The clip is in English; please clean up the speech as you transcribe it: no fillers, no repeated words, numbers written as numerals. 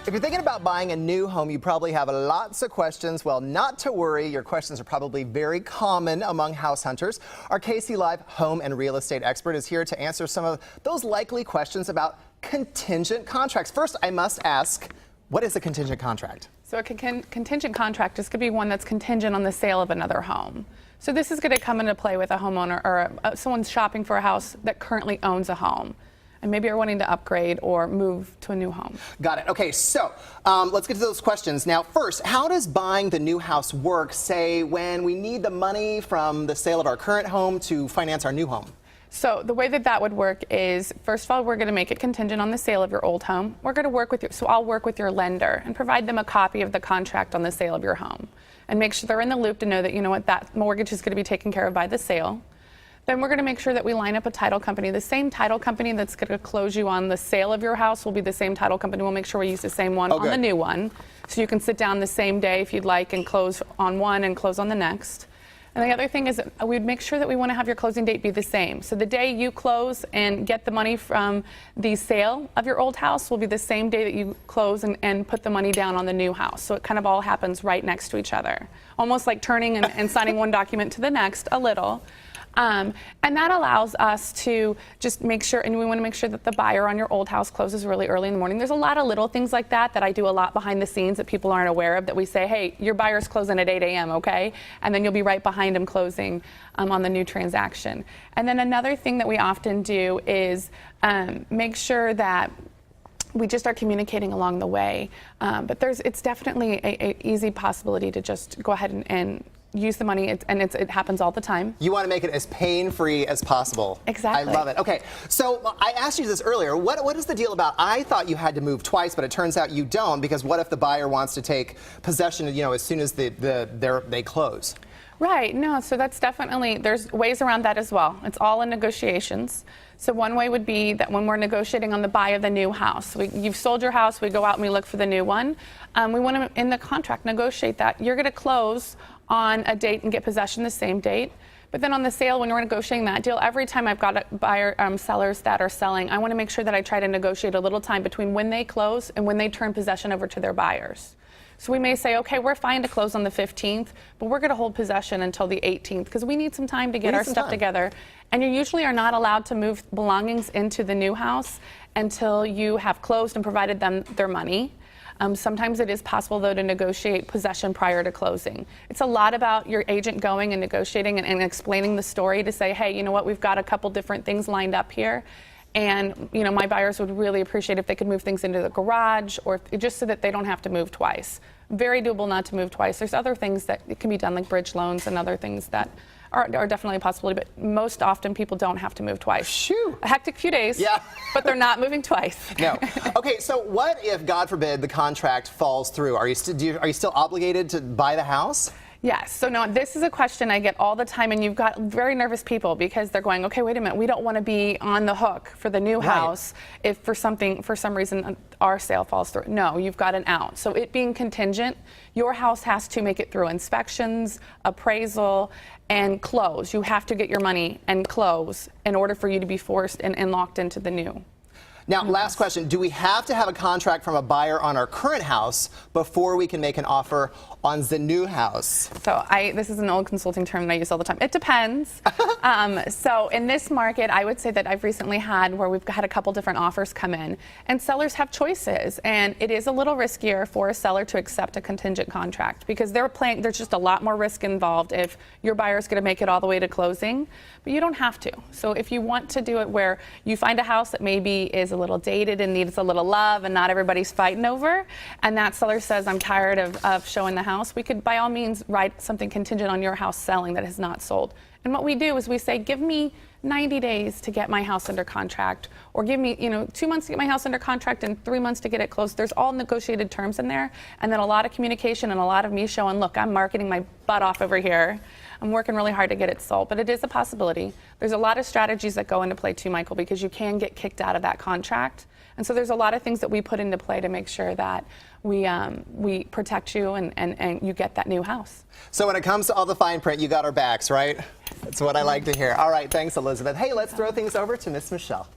If you're thinking about buying a new home, you probably have lots of questions. Well, not to worry. Your questions are probably very common among house hunters. Our KC Live home and real estate expert is here to answer some of those likely questions about contingent contracts. First, I must ask, what is a contingent contract? So a contingent contract is going to be one that's contingent on the sale of another home. So this is going to come into play with a homeowner or someone's shopping for a house that currently owns a home. And maybe you're wanting to upgrade or move to a new home. Got it. Okay, so let's get to those questions. Now, first, how does buying the new house work, say, when we need the money from the sale of our current home to finance our new home? So the way that would work is, first of all, we're going to make it contingent on the sale of your old home. We're going to work with so I'll work with your lender and provide them a copy of the contract on the sale of your home and make sure they're in the loop to know that, you know what, that mortgage is going to be taken care of by the sale. Then we're going to make sure that we line up a title company. The same title company that's going to close you on the sale of your house will be the same title company. We'll make sure we use the same one on the new one. So you can sit down the same day if you'd like and close on one and close on the next. And the other thing is that we'd make sure that we want to have your closing date be the same. So the day you close and get the money from the sale of your old house will be the same day that you close and put the money down on the new house. So it kind of all happens right next to each other. Almost like turning and signing one document to the next a little. And that allows us to just make sure, and we want to make sure that the buyer on your old house closes really early in the morning. There's a lot of little things like that I do a lot behind the scenes that people aren't aware of, that we say, hey, your buyer's closing at 8 a.m., okay? And then you'll be right behind him closing on the new transaction. And then another thing that we often do is make sure that we just are communicating along the way. But it's definitely a easy possibility to just go ahead and use the money, it happens all the time. You want to make it as pain-free as possible. Exactly. I love it. Okay, so I asked you this earlier. What is the deal about, I thought you had to move twice, but it turns out you don't, because what if the buyer wants to take possession, as soon as they close? Right, no, so that's definitely, there's ways around that as well. It's all in negotiations. So one way would be that when we're negotiating on the buy of the new house, you've sold your house, we go out and we look for the new one. We want to, in the contract, negotiate that. You're going to close on a date and get possession the same date. But then on the sale, when we're negotiating that deal, every time I've got sellers that are selling, I want to make sure that I try to negotiate a little time between when they close and when they turn possession over to their buyers. So we may say, okay, we're fine to close on the 15th, but we're going to hold possession until the 18th because we need some time to get our stuff together. And you usually are not allowed to move belongings into the new house until you have closed and provided them their money. Sometimes it is possible, though, to negotiate possession prior to closing. It's a lot about your agent going and negotiating and explaining the story to say, hey, you know what, we've got a couple different things lined up here. And, my buyers would really appreciate if they could move things into the garage or just so that they don't have to move twice. Very doable not to move twice. There's other things that can be done, like bridge loans and other things that are definitely a possibility, but most often people don't have to move twice. Shoo. A hectic few days, yeah. But they're not moving twice. No. Okay, so what if, God forbid, the contract falls through? Are you still obligated to buy the house? Yes. So now this is a question I get all the time, and you've got very nervous people because they're going, okay, wait a minute, we don't want to be on the hook for the new house if for some reason our sale falls through. No, you've got an out. So it being contingent, your house has to make it through inspections, appraisal, and close. You have to get your money and close in order for you to be forced and locked into the new. Now, last question. Do we have to have a contract from a buyer on our current house before we can make an offer on the new house? So this is an old consulting term that I use all the time. It depends. So in this market, I would say that I've recently had where we've had a couple different offers come in, and sellers have choices. And it is a little riskier for a seller to accept a contingent contract because there's just a lot more risk involved if your buyer is going to make it all the way to closing, but you don't have to. So if you want to do it where you find a house that maybe is a little dated and needs a little love and not everybody's fighting over, and that seller says, I'm tired of showing the house, we could by all means write something contingent on your house selling that has not sold. And what we do is we say, give me 90 days to get my house under contract, or give me 2 months to get my house under contract and 3 months to get it closed. There's all negotiated terms in there, and then a lot of communication and a lot of me showing, look, I'm marketing my butt off over here. I'm working really hard to get it sold, but it is a possibility. There's a lot of strategies that go into play too, Michael, because you can get kicked out of that contract. And so there's a lot of things that we put into play to make sure that we protect you and you get that new house. So when it comes to all the fine print, you got our backs, right? That's what I like to hear. All right, thanks, Elizabeth. Hey, let's throw things over to Miss Michelle.